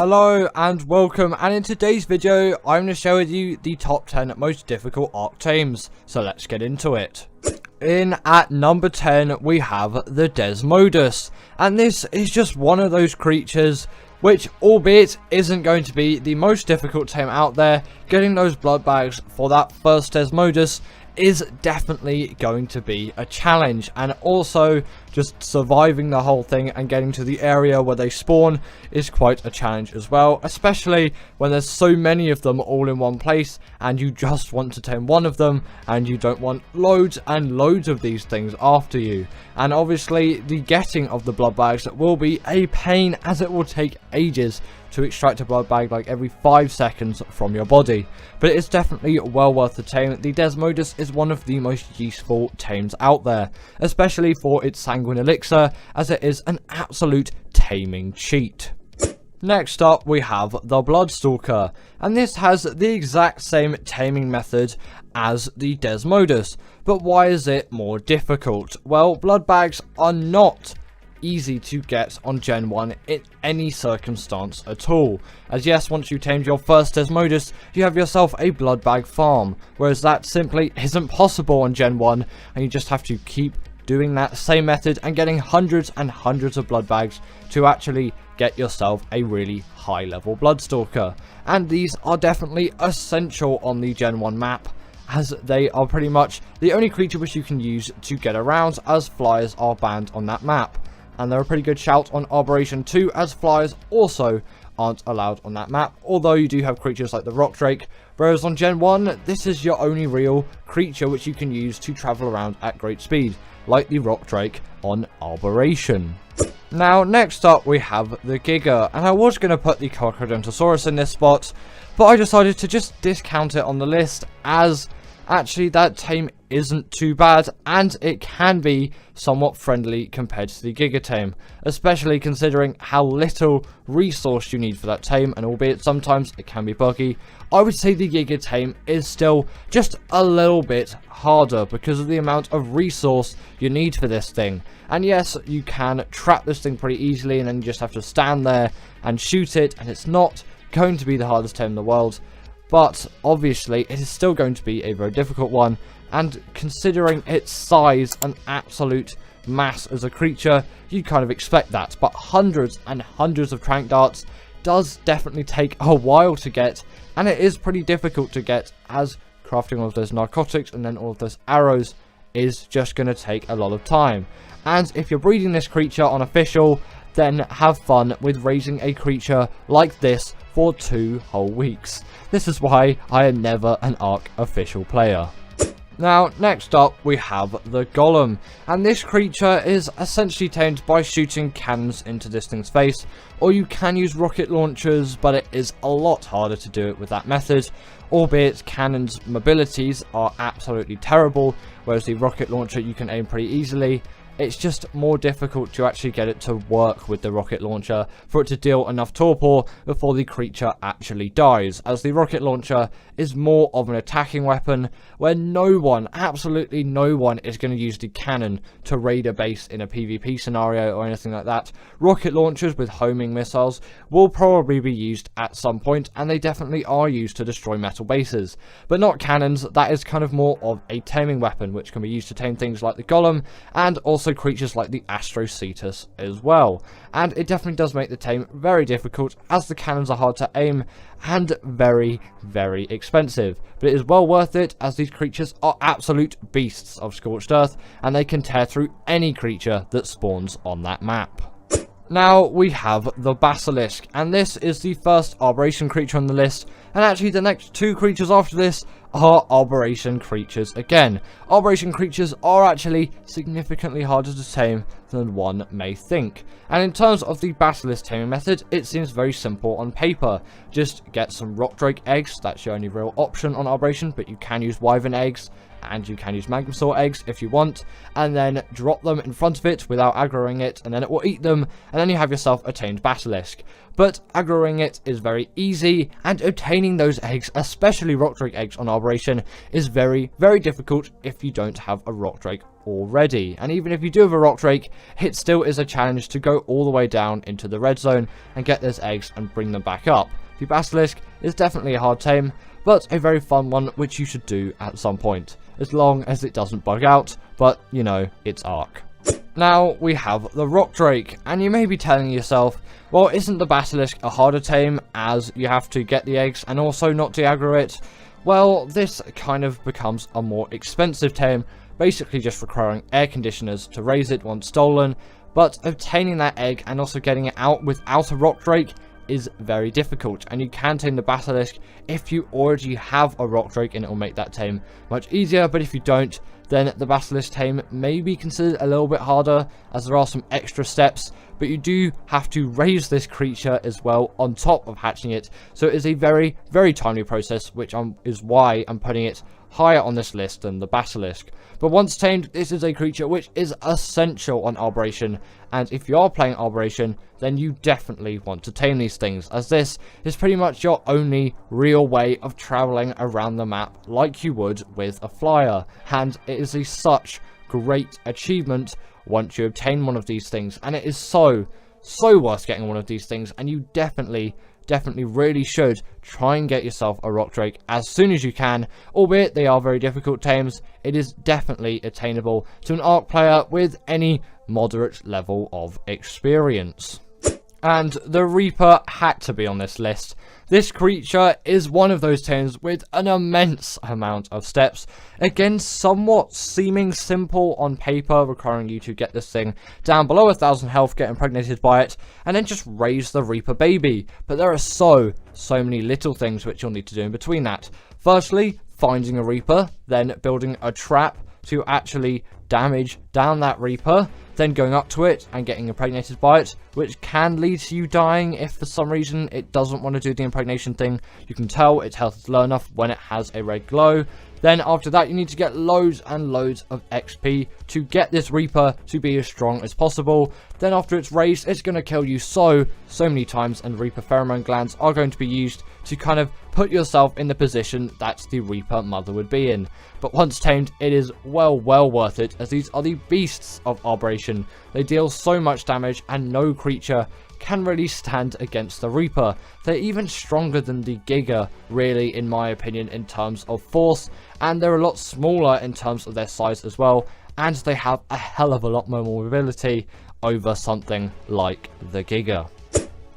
Hello and welcome, and in today's video I'm going to share with you the top 10 most difficult Ark tames, so let's get into it. In at number 10 we have the Desmodus, and this is just one of those creatures which, albeit isn't going to be the most difficult tame out there, getting those blood bags for that first Desmodus is definitely going to be a challenge, and also just surviving the whole thing and getting to the area where they spawn is quite a challenge as well, especially when there's so many of them all in one place and you just want to tame one of them and you don't want loads and loads of these things after you. And obviously the getting of the blood bags will be a pain, as it will take ages to extract a blood bag like every 5 seconds from your body, but it's definitely well worth the tame. The Desmodus is one of the most useful tames out there, especially for its sanguine elixir, as it is an absolute taming cheat. Next up we have the Bloodstalker, and this has the exact same taming method as the Desmodus, but why is it more difficult? Well, blood bags are not easy to get on Gen 1 in any circumstance at all, as yes, once you tamed your first Desmodus you have yourself a blood bag farm, whereas that simply isn't possible on Gen 1, and you just have to keep doing that same method and getting hundreds and hundreds of blood bags to actually get yourself a really high level Bloodstalker. And these are definitely essential on the Gen 1 map, as they are pretty much the only creature which you can use to get around, as flyers are banned on that map. And they're a pretty good shout on Arboration 2, as flyers also aren't allowed on that map, although you do have creatures like the Rock Drake, whereas on Gen 1 this is your only real creature which you can use to travel around at great speed, like the Rock Drake on Arboration. Now next up we have the Giga, and I was going to put the Crocodontosaurus in this spot, but I decided to just discount it on the list, as actually that tame isn't too bad, and it can be somewhat friendly compared to the Giga tame, especially considering how little resource you need for that tame, and albeit sometimes it can be buggy, I would say the Giga tame is still just a little bit harder because of the amount of resource you need for this thing. And yes, you can trap this thing pretty easily, and then you just have to stand there and shoot it, and it's not going to be the hardest tame in the world, but obviously it is still going to be a very difficult one, and considering its size and absolute mass as a creature, you kind of expect that. But hundreds and hundreds of trank darts does definitely take a while to get, and it is pretty difficult to get, as crafting all of those narcotics and then all of those arrows is just going to take a lot of time. And if you're breeding this creature on official, then have fun with raising a creature like this for 2 whole weeks. This is why I am never an Ark official player. Now, next up we have the Golem, and this creature is essentially tamed by shooting cannons into this thing's face, or you can use rocket launchers, but it is a lot harder to do it with that method, albeit cannons' mobilities are absolutely terrible, whereas the rocket launcher you can aim pretty easily. It's just more difficult to actually get it to work with the rocket launcher for it to deal enough torpor before the creature actually dies, as the rocket launcher is more of an attacking weapon where no one, absolutely no one, is going to use the cannon to raid a base in a PvP scenario or anything like that. Rocket launchers with homing missiles will probably be used at some point, and they definitely are used to destroy metal bases, but not cannons. That is kind of more of a taming weapon, which can be used to tame things like the Golem and also creatures like the Astrocetus as well. And it definitely does make the tame very difficult, as the cannons are hard to aim and very, very expensive. But it is well worth it, as these creatures are absolute beasts of Scorched Earth, and they can tear through any creature that spawns on that map. Now we have the Basilisk, and this is the first Arboration creature on the list, and actually the next 2 creatures after this are Arboration creatures again. Arboration creatures are actually significantly harder to tame than one may think, and in terms of the Basilisk taming method, it seems very simple on paper. Just get some Rock Drake eggs, that's your only real option on Arboration, but you can use Wyvern eggs, and you can use Magnum eggs if you want, and then drop them in front of it without aggroing it, and then it will eat them, and then you have yourself a tamed Basilisk. But aggroing it is very easy, and obtaining those eggs, especially Rock Drake eggs on Arboration, is very, very difficult if you don't have a Rock Drake already. And even if you do have a rock drake, it still is a challenge to go all the way down into the red zone and get those eggs and bring them back up. The basilisk is definitely a hard tame, but a very fun one which you should do at some point, as long as it doesn't bug out, but you know, it's Ark. Now we have the rock drake, and you may be telling yourself, well, isn't the basilisk a harder tame as you have to get the eggs and also not de-aggro it? Well, this kind of becomes a more expensive tame, basically just requiring air conditioners to raise it once stolen, but obtaining that egg and also getting it out without a rock drake is very difficult, and you can tame the basilisk if you already have a rock drake, and it will make that tame much easier. But if you don't, then the basilisk tame may be considered a little bit harder, as there are some extra steps, but you do have to raise this creature as well on top of hatching it, so it is a very, very timely process, which is why I'm putting it higher on this list than the basilisk. But once tamed, this is a creature which is essential on Arboration, and if you are playing Arboration, then you definitely want to tame these things, as this is pretty much your only real way of traveling around the map like you would with a flyer, and it is such great achievement once you obtain one of these things, and it is so worth getting one of these things, and you definitely really should try and get yourself a rock drake as soon as you can. Albeit they are very difficult tames, it is definitely attainable to an Ark player with any moderate level of experience. And the Reaper had to be on this list. This creature is one of those tames with an immense amount of steps. Again, somewhat seeming simple on paper, requiring you to get this thing down below 1,000 health, get impregnated by it, and then just raise the Reaper baby. But there are so many little things which you'll need to do in between that. Firstly, finding a Reaper, then building a trap to actually damage down that Reaper, then going up to it and getting impregnated by it, which can lead to you dying if for some reason it doesn't want to do the impregnation thing. You can tell its health is low enough when it has a red glow. Then after that, you need to get loads and loads of XP to get this Reaper to be as strong as possible. Then after it's raised, it's going to kill you so many times, and Reaper pheromone glands are going to be used to kind of put yourself in the position that the Reaper mother would be in. But once tamed, it is well worth it, as these are the beasts of Arboration. They deal so much damage, and no creature can really stand against the Reaper. They're even stronger than the Giga, really, in my opinion, in terms of force, and they're a lot smaller in terms of their size as well, and they have a hell of a lot more mobility over something like the Giga.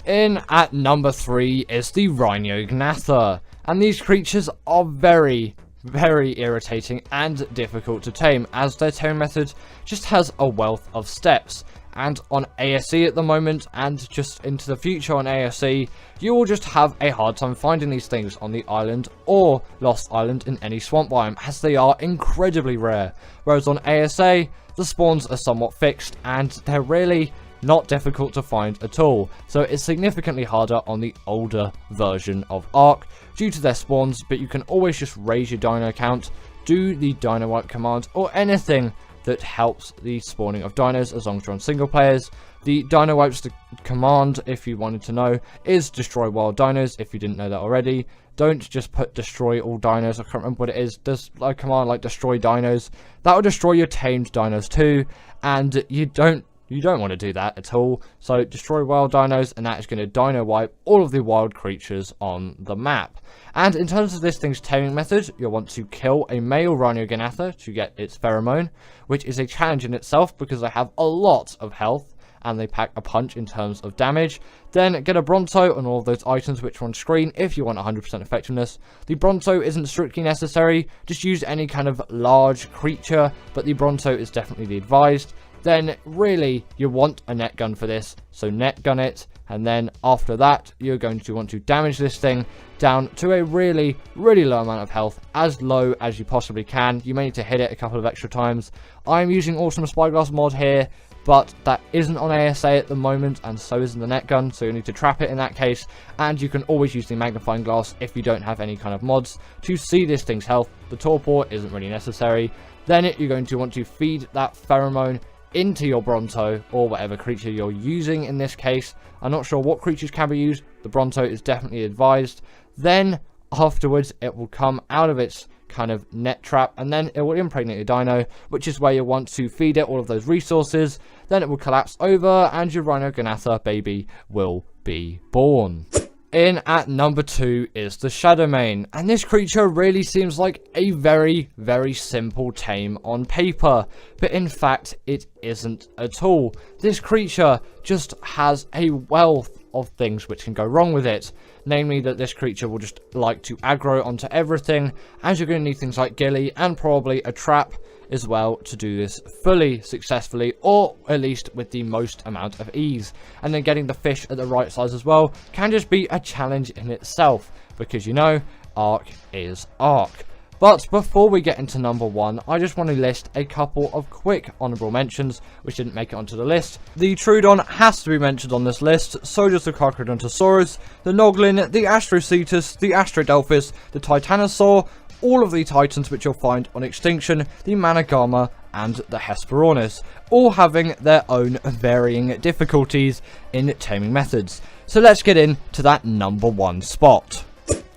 In at number 3 is the Rhino Gnather, and these creatures are very irritating and difficult to tame, as their tame method just has a wealth of steps. And on ASE at the moment, and just into the future on ASE, you will just have a hard time finding these things on the island or Lost Island in any swamp biome, as they are incredibly rare. Whereas on ASA, the spawns are somewhat fixed, and they're really not difficult to find at all. So it's significantly harder on the older version of Ark due to their spawns, but you can always just raise your dino count, do the dino wipe command, or anything that helps the spawning of dinos as long as you're on single players. The dino wipes command, if you wanted to know, is destroy wild dinos, if you didn't know that already. Don't just put destroy all dinos. I can't remember what it is. There's a command like destroy dinos. That will destroy your tamed dinos too, and you don't want to do that at all. So destroy wild dinos, and that is going to dino wipe all of the wild creatures on the map. And in terms of this thing's taming method, you'll want to kill a male Rhino Gnather to get its pheromone, which is a challenge in itself because they have a lot of health and they pack a punch in terms of damage. Then get a Bronto on all of those items which are on screen if you want 100% effectiveness. The Bronto isn't strictly necessary, just use any kind of large creature, but the Bronto is definitely the advised. Then really you want a net gun for this, so net gun it, and then after that you're going to want to damage this thing down to a really low amount of health, as low as you possibly can. You may need to hit it a couple of extra times. I'm using Awesome Spyglass mod here, but that isn't on ASA at the moment, and so isn't the net gun, so you need to trap it in that case. And you can always use the magnifying glass if you don't have any kind of mods to see this thing's health. The torpor isn't really necessary. Then you're going to want to feed that pheromone into your Bronto, or whatever creature you're using in this case. I'm not sure what creatures can be used. The Bronto is definitely advised. Then afterwards it will come out of its kind of net trap, and then it will impregnate your dino, which is where you want to feed it all of those resources. Then it will collapse over and your Rhino Ganatha baby will be born. In at number 2 is the Shadowmane, and this creature really seems like a very, very simple tame on paper, but in fact it isn't at all. This creature just has a wealth of things which can go wrong with it, namely that this creature will just like to aggro onto everything, and you're going to need things like Gilly and probably a trap as well to do this fully successfully, or at least with the most amount of ease. And then getting the fish at the right size as well can just be a challenge in itself, because you know, Ark is Ark. But before we get into number 1, I just want to list a couple of quick honourable mentions which didn't make it onto the list. The Troodon has to be mentioned on this list, so does the Carcharodontosaurus, the Noglin, the Astrocetus, the Astrodelphis, the Titanosaur, all of the titans which you'll find on Extinction, the Managama, and the Hesperornis, all having their own varying difficulties in taming methods. So let's get into that number 1 spot.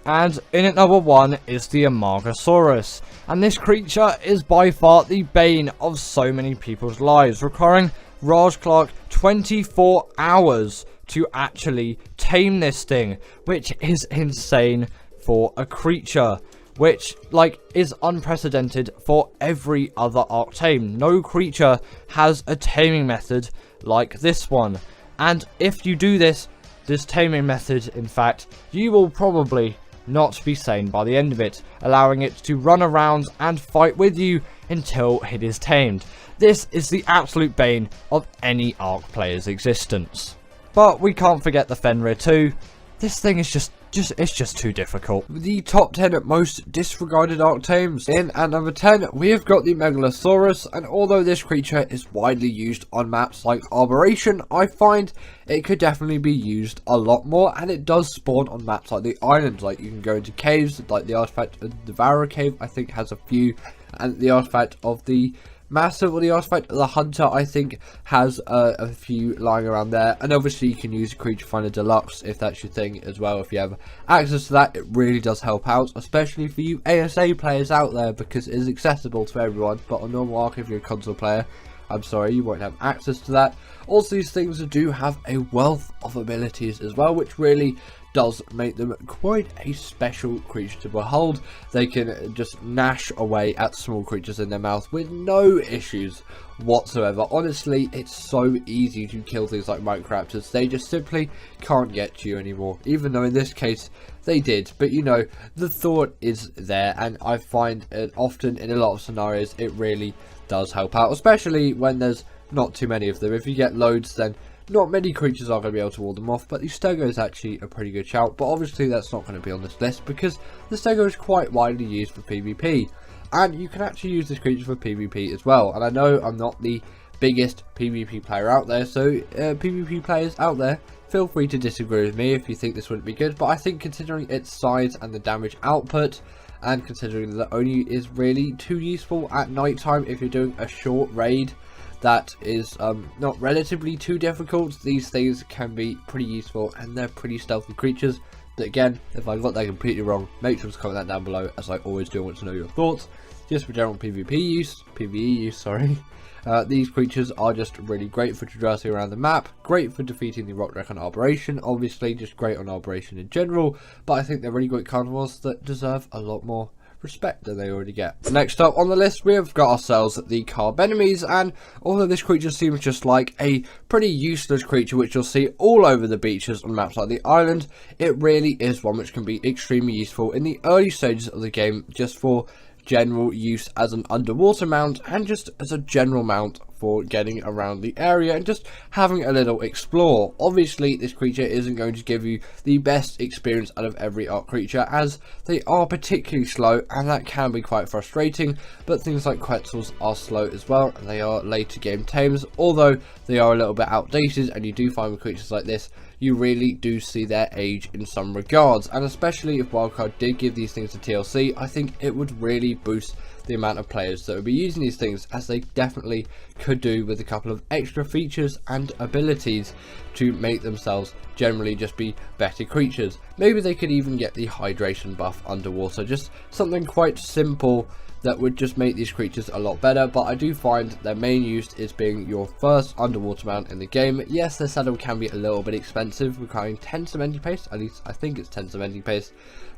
And in at number 1 is the Amargasaurus, and this creature is by far the bane of so many people's lives, requiring Raj Clark 24 hours to actually tame this thing, which is insane for a creature, which is unprecedented for every other Ark tame. No creature has a taming method like this one, and if you do this taming method, in fact, you will probably not be sane by the end of it, allowing it to run around and fight with you until it is tamed. This is the absolute bane of any Ark player's existence. But we can't forget the Fenrir too. This thing is just too difficult. The top 10 most disregarded Ark tames. In at number 10, we have got the Megalosaurus, and although this creature is widely used on maps like Arboration, I find it could definitely be used a lot more, and it does spawn on maps like the islands. Like, you can go into caves, like the artifact of the Devourer cave, I think has a few, and the artifact of the Massive, or the artifact of the Hunter, I think has a few lying around there. And obviously you can use Creature Finder Deluxe if that's your thing as well. If you have access to that, it really does help out, especially for you ASA players out there, because it is accessible to everyone. But on normal Ark, if you're a console player, I'm sorry, you won't have access to that. Also, these things do have a wealth of abilities as well, which really does make them quite a special creature to behold. They can just gnash away at small creatures in their mouth with no issues whatsoever. Honestly, it's so easy to kill things like Microraptors. They just simply can't get to you anymore, even though in this case they did. But you know, the thought is there, and I find it often in a lot of scenarios it really does help out, especially when there's not too many of them. If you get loads, then not many creatures are going to be able to ward them off, but the Stego is actually a pretty good shout. But obviously that's not going to be on this list, because the Stego is quite widely used for PvP, and you can actually use this creature for PvP as well. And I know I'm not the biggest PvP player out there, so PvP players out there, feel free to disagree with me if you think this wouldn't be good. But I think considering its size and the damage output, and considering that it only is really too useful at night time if you're doing a short raid that is not relatively too difficult, these things can be pretty useful, and they're pretty stealthy creatures. But again, if I got that completely wrong, make sure to comment that down below, as I always do want to know your thoughts. Just for general PvE use, sorry. These creatures are just really great for traversing around the map, great for defeating the Rock Wreck on Arboration, obviously just great on Arboration in general, but I think they're really great carnivores that deserve a lot more respect than they already get. Next up on the list, we have got ourselves the Carbenemes, and although this creature seems just like a pretty useless creature which you'll see all over the beaches on maps like the island, it really is one which can be extremely useful in the early stages of the game, just for general use as an underwater mount, and just as a general mount for getting around the area and just having a little explore. Obviously this creature isn't going to give you the best experience out of every Ark creature, as they are particularly slow, and that can be quite frustrating. But things like Quetzals are slow as well, and they are later game tames, although they are a little bit outdated, and you do find with creatures like this you really do see their age in some regards, and especially if Wildcard did give these things to TLC, I think it would really boost the amount of players that would be using these things, as they definitely could do with a couple of extra features and abilities to make themselves generally just be better creatures. Maybe they could even get the hydration buff underwater, just something quite simple that would just make these creatures a lot better. But I do find their main use is being your first underwater mount in the game. Yes, their saddle can be a little bit expensive, requiring 10 cementing paste, at least I think it's 10 cementing paste,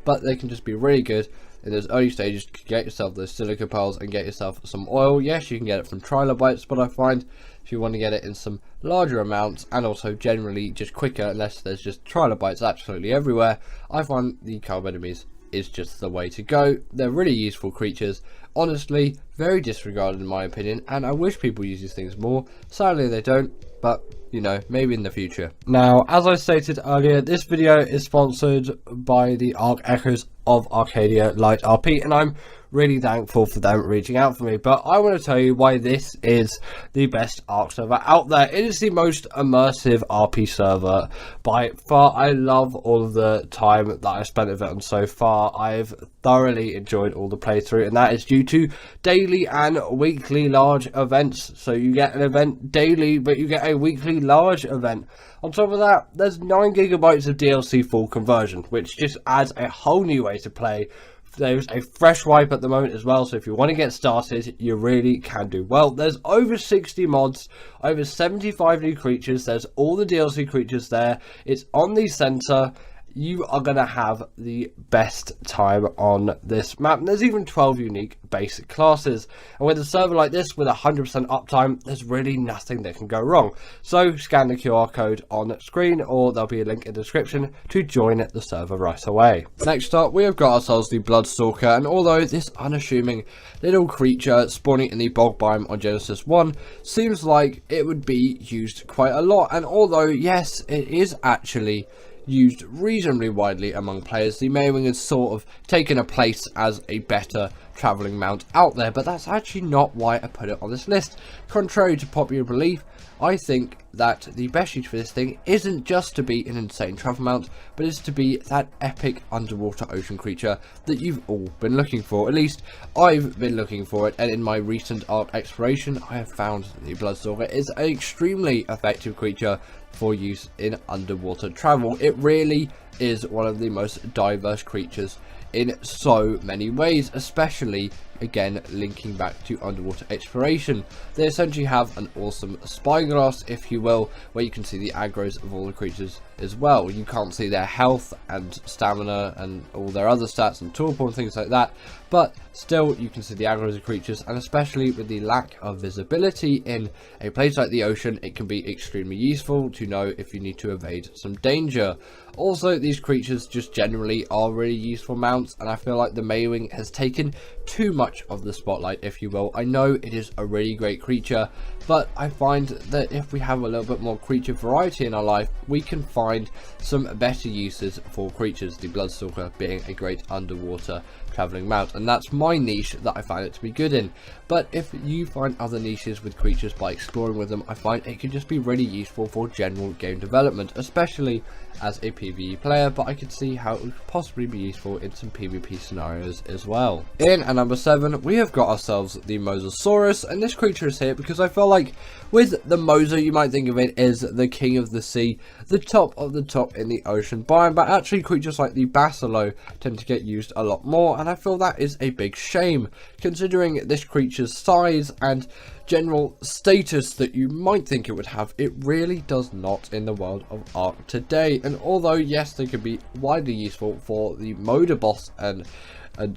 but they can just be really good in those early stages to get yourself those silica pearls and get yourself some oil. Yes, you can get it from trilobites, but I find if you want to get it in some larger amounts and also generally just quicker, unless there's just trilobites absolutely everywhere, I find the carb enemies is just the way to go. They're really useful creatures, honestly very disregarded in my opinion, and I wish people use these things more. Sadly they don't, but you know, maybe in the future. Now, as I stated earlier, this video is sponsored by the Ark Echoes of Arcadia Light RP, and I'm really thankful for them reaching out for me. But I want to tell you why this is the best Ark server out there. It is the most immersive RP server by far. I love all of the time that I've spent with it, and so far I've thoroughly enjoyed all the playthrough, and that is due to daily and weekly large events. So you get an event daily, but you get a weekly large event. On top of that, there's 9 gigabytes of DLC full conversion, which just adds a whole new way to play. There's a fresh wipe at the moment as well, so if you want to get started, you really can do well. There's over 60 mods, over 75 new creatures. There's all the DLC creatures there. It's on the center. You are going to have the best time on this map. And there's even 12 unique basic classes. And with a server like this, with 100% uptime, there's really nothing that can go wrong. So scan the QR code on screen, or there'll be a link in the description to join the server right away. Next up, we have got ourselves the Bloodstalker. And although this unassuming little creature spawning in the bog biome on Genesis 1 seems like it would be used quite a lot, and although yes, it is actually used reasonably widely among players, the Maywing has sort of taken a place as a better travelling mount out there, but that's actually not why I put it on this list. Contrary to popular belief, I think that the best use for this thing isn't just to be an insane travel mount, but is to be that epic underwater ocean creature that you've all been looking for. At least I've been looking for it, and in my recent Ark exploration I have found the Bloodstalker is an extremely effective creature for use in underwater travel. It really is one of the most diverse creatures in so many ways, especially again linking back to underwater exploration. They essentially have an awesome spyglass, if you will, where you can see the aggros of all the creatures as well. You can't see their health and stamina and all their other stats and torpor and things like that, but still you can see the aggros of creatures, and especially with the lack of visibility in a place like the ocean, it can be extremely useful to know if you need to evade some danger. Also, these creatures just generally are really useful mounts, and I feel like the Maywing has taken too much of the spotlight, if you will. I know it is a really great creature, but I find that if we have a little bit more creature variety in our life, we can find some better uses for creatures, the Bloodstalker being a great underwater travelling mount, and that's my niche that I find it to be good in. But if you find other niches with creatures by exploring with them, I find it can just be really useful for general game development, especially as a PvE player, but I could see how it would possibly be useful in some PvP scenarios as well. In at number 7, we have got ourselves the Mosasaurus, and this creature is here because I feel like with the Mosa, you might think of it as the king of the sea, the top of the top in the ocean biome, but actually creatures like the Basilo tend to get used a lot more, and I feel that is a big shame, considering this creature's size and general status that you might think it would have. It really does not in the world of Ark today. And although yes, they could be widely useful for the Moda boss and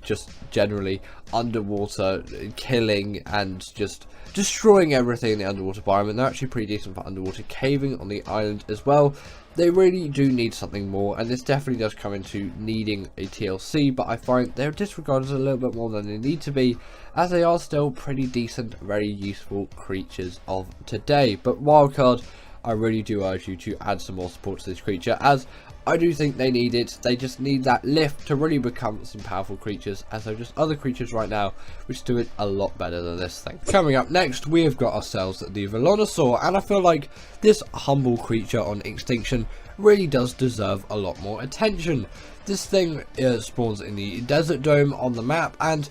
just generally underwater killing and just destroying everything in the underwater biome, and they're actually pretty decent for underwater caving on the island as well, they really do need something more, and this definitely does come into needing a TLC, but I find they're disregarded a little bit more than they need to be, as they are still pretty decent, very useful creatures of today. But Wildcard, I really do urge you to add some more support to this creature, as I do think they need it. They just need that lift to really become some powerful creatures, as they're just other creatures right now which do it a lot better than this thing. Coming up next, we have got ourselves the Velonosaur, and I feel like this humble creature on extinction really does deserve a lot more attention. This thing spawns in the desert dome on the map, and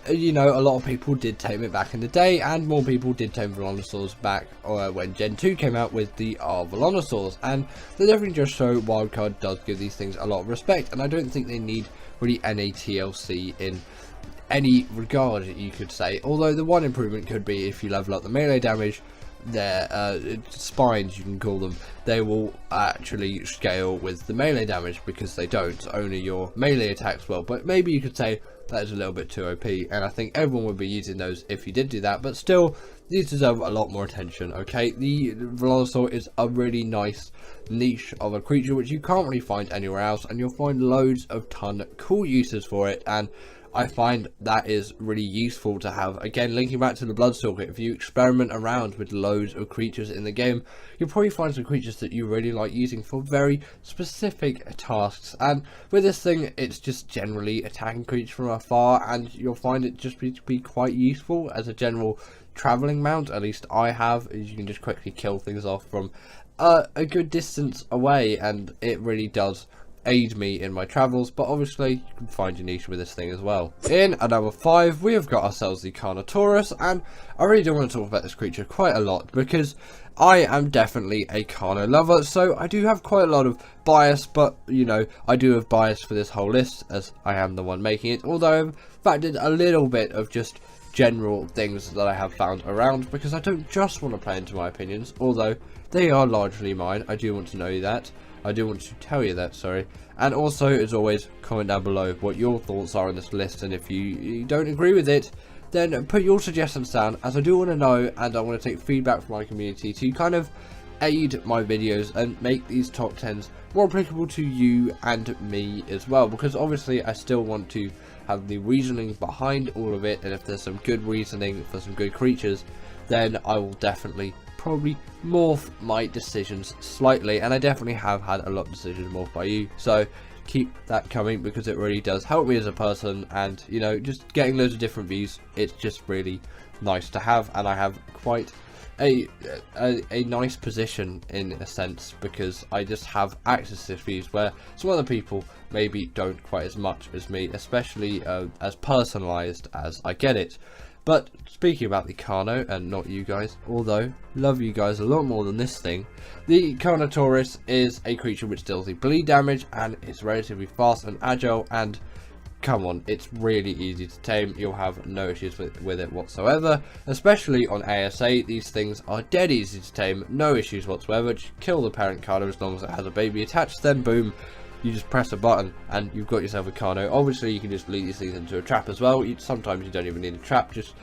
you know, a lot of people did tame it back in the day, and more people did tame Velonosaurs back when Gen 2 came out with the Velonosaurs, and they definitely just show Wildcard does give these things a lot of respect, and I don't think they need really any TLC in any regard, you could say. Although the one improvement could be if you level up the melee damage, their spines, you can call them, they will actually scale with the melee damage, because they don't, only your melee attacks will. But maybe you could say that is a little bit too OP, and I think everyone would be using those if you did do that. But still, these deserve a lot more attention. Okay, the Velonosaur is a really nice niche of a creature which you can't really find anywhere else, and you'll find loads of cool uses for it, and I find that is really useful to have. Again, linking back to the Bloodstalker, if you experiment around with loads of creatures in the game, you'll probably find some creatures that you really like using for very specific tasks. And with this thing, it's just generally attacking creatures from afar, and you'll find it just be quite useful as a general travelling mount. At least I have, is you can just quickly kill things off from a good distance away, and it really does aid me in my travels. But obviously you can find your niche with this thing as well. In at number 5, we have got ourselves the Carnotaurus, and I really do want to talk about this creature quite a lot, because I am definitely a Carno lover, so I do have quite a lot of bias. But you know, I do have bias for this whole list, as I am the one making it, although I've factored a little bit of just general things that I have found around, because I don't just want to play into my opinions, although they are largely mine. I do want to know that. I do want to tell you that, sorry. And also, as always, comment down below what your thoughts are on this list, and if you don't agree with it, then put your suggestions down, as I do want to know, and I want to take feedback from my community to kind of aid my videos and make these top 10s more applicable to you and me as well, because obviously I still want to have the reasoning behind all of it, and if there's some good reasoning for some good creatures, then I will definitely probably morph my decisions slightly, and I definitely have had a lot of decisions morphed by you, so keep that coming, because it really does help me as a person. And you know, just getting loads of different views, it's just really nice to have, and I have quite a nice position in a sense, because I just have access to these views where some other people maybe don't quite as much as me, especially as personalized as I get it. But speaking about the Carno, and not you guys, although love you guys a lot more than this thing, the Carnotaurus is a creature which deals the bleed damage, and it's relatively fast and agile, and come on, it's really easy to tame. You'll have no issues with it whatsoever, especially on ASA. These things are dead easy to tame, no issues whatsoever. Just kill the parent Carno as long as it has a baby attached, then boom, you just press a button and you've got yourself a Carno. Obviously you can just lead these things into a trap as well. Sometimes you don't even need a trap, just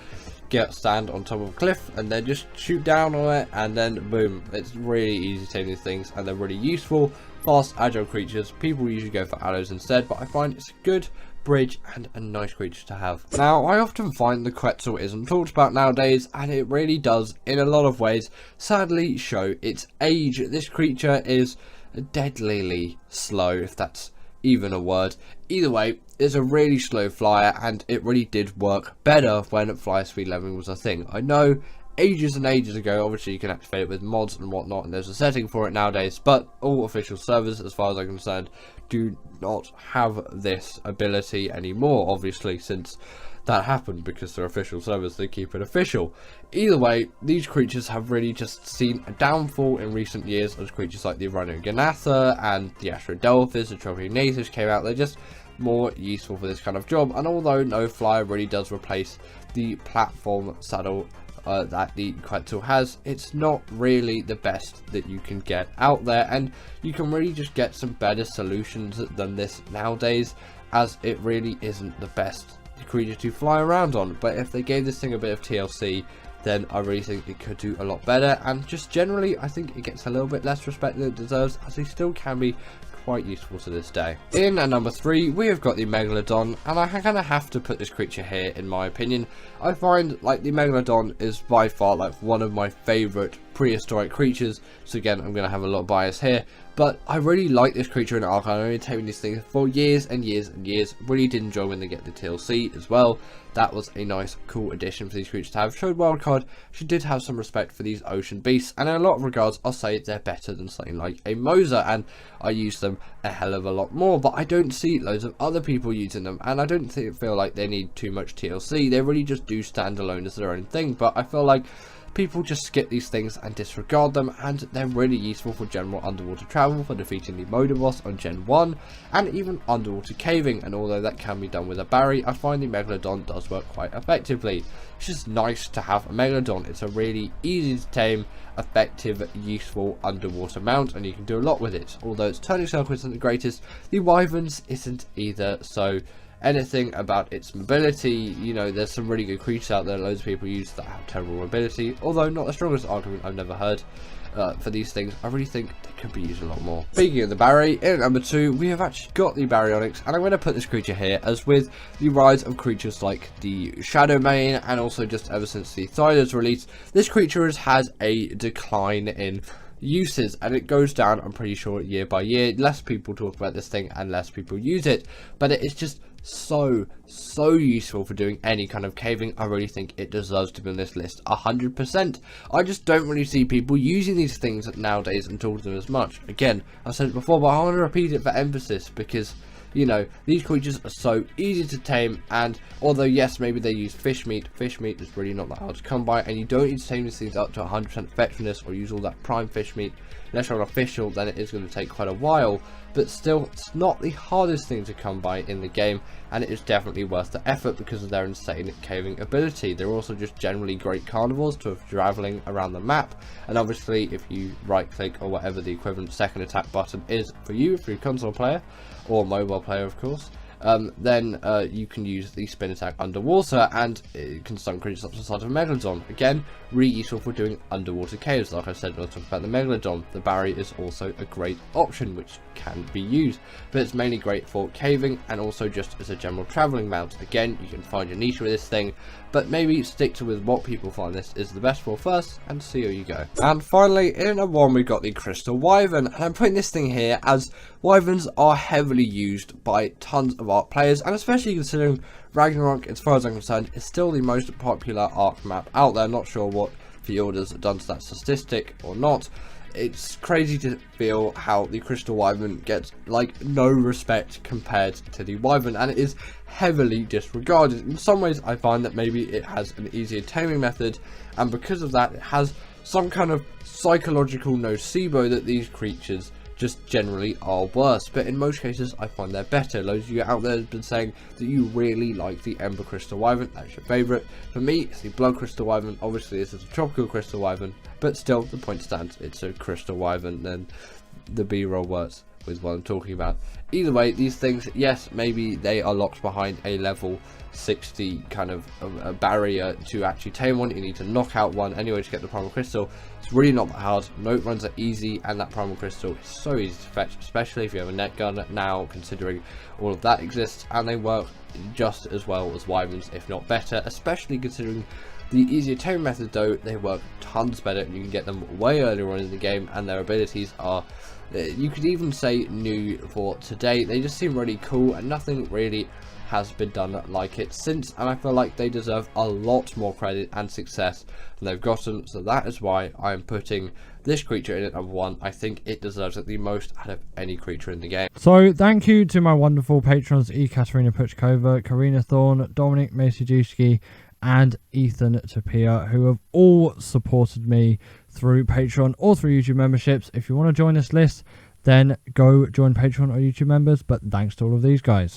stand on top of a cliff and then just shoot down on it, and then boom. It's really easy to tame these things, and they're really useful, fast, agile creatures. People usually go for arrows instead, but I find it's a good bridge and a nice creature to have. Now, I often find the Quetzal isn't talked about nowadays, and it really does in a lot of ways sadly show its age. This creature is deadlily slow, if that's even a word. Either way, it's a really slow flyer, and it really did work better when flyer speed leveling was a thing. I know ages and ages ago, obviously you can activate it with mods and whatnot, and there's a setting for it nowadays, but all official servers, as far as I'm concerned, do not have this ability anymore, obviously, since that happened, because they're official servers, they keep it official. Either way, these creatures have really just seen a downfall in recent years, as creatures like the Rhinoganatha and the Astrodelphis, the Trophionathus came out. They're just more useful for this kind of job, and although no flyer really does replace the platform saddle that the Quetzal has, it's not really the best that you can get out there, and you can really just get some better solutions than this nowadays, as it really isn't the best creature to fly around on. But if they gave this thing a bit of TLC, then I really think it could do a lot better, and just generally I think it gets a little bit less respect than it deserves, as they still can be quite useful to this day. In at number 3, we have got the Megalodon, and I kind of have to put this creature here in my opinion. I find like the Megalodon is by far like one of my favourite prehistoric creatures, so again I'm going to have a lot of bias here, But I really like this creature in Ark. I've only taken these things for years and years and years. Really did enjoy when they get the TLC as well. That was a nice, cool addition for these creatures to have. Showed Wildcard, she did have some respect for these ocean beasts. And in a lot of regards, I'll say they're better than something like a Moser. And I use them a hell of a lot more. But I don't see loads of other people using them. And I don't feel like they need too much TLC. They really just do stand alone as their own thing. But I feel like people just skip these things and disregard them, and they're really useful for general underwater travel, for defeating the Moder boss on Gen 1, and even underwater caving. And although that can be done with a Barry, I find the Megalodon does work quite effectively. It's just nice to have a Megalodon. It's a really easy to tame, effective, useful underwater mount, and you can do a lot with it. Although its turning circle isn't the greatest, the Wyverns isn't either, so anything about its mobility, you know, there's some really good creatures out there, loads of people use that have terrible mobility, although not the strongest argument I've never heard for these things. I really think they could be used a lot more. Speaking of the Barry, in number 2 we have actually got the Baryonyx, and I'm going to put this creature here, as with the rise of creatures like the Shadowmane, and also just ever since the Thyla's release, this creature has had a decline in uses, and it goes down, I'm pretty sure, year by year. Less people talk about this thing and less people use it, but it is just so useful for doing any kind of caving. I really think it deserves to be on this list 100%. I just don't really see people using these things nowadays and talk to them as much. Again, I've said it before, but I want to repeat it for emphasis, because you know, these creatures are so easy to tame, and although yes, maybe they use fish meat is really not that hard to come by, and you don't need to tame these things up to 100% effectiveness or use all that prime fish meat. Unless you're an official, then it is going to take quite a while, but still, it's not the hardest thing to come by in the game, and it is definitely worth the effort because of their insane caving ability. They're also just generally great carnivores to have traveling around the map, and obviously if you right click or whatever the equivalent second attack button is for you, if you're a console player or mobile player of course, then you can use the spin attack underwater, and it can stun creatures up to the size of a Megalodon. Again, really useful for doing underwater caves. Like I said when I talked about the Megalodon, the Barry is also a great option which can be used, but it's mainly great for caving and also just as a general travelling mount. Again, you can find your niche with this thing, but maybe stick to with what people find this is the best for first and see how you go. And finally, in number 1 we got the Crystal Wyvern, and I'm putting this thing here as Wyverns are heavily used by tons of Ark players, and especially considering Ragnarok, as far as I'm concerned, is still the most popular Ark map out there. Not sure what Fjorda's done to that statistic or not. It's crazy to feel how the Crystal Wyvern gets like no respect compared to the Wyvern, and it is heavily disregarded. In some ways I find that maybe it has an easier taming method, and because of that it has some kind of psychological nocebo that these creatures just generally are worse, but in most cases I find they're better. Loads of you out there have been saying that you really like the Ember Crystal Wyvern. That's your favourite. For me, it's the Blood Crystal Wyvern. Obviously this is a Tropical Crystal Wyvern, but still the point stands, it's a Crystal Wyvern, and the B-roll works with what I'm talking about. Either way, these things, yes, maybe they are locked behind a level 60 kind of a barrier to actually tame one. You need to knock out one anyway to get the Primal Crystal. It's really not that hard. Note runs are easy, and that Primal Crystal is so easy to fetch, especially if you have a net gun now, considering all of that exists, and they work just as well as Wyverns, if not better, especially considering the easier tame method. Though they work tons better, and you can get them way earlier on in the game, and their abilities are, you could even say, new for today. They just seem really cool, and nothing really has been done like it since, and I feel like they deserve a lot more credit and success than they've gotten. So that is why I'm putting this creature in at number 1. I think it deserves it the most out of any creature in the game. So thank you to my wonderful patrons Katerina Puchkova, Karina Thorne, Dominic Masijewski, and Ethan Tapia, who have all supported me through Patreon or through YouTube memberships. If you want to join this list, then go join Patreon or YouTube members, but thanks to all of these guys.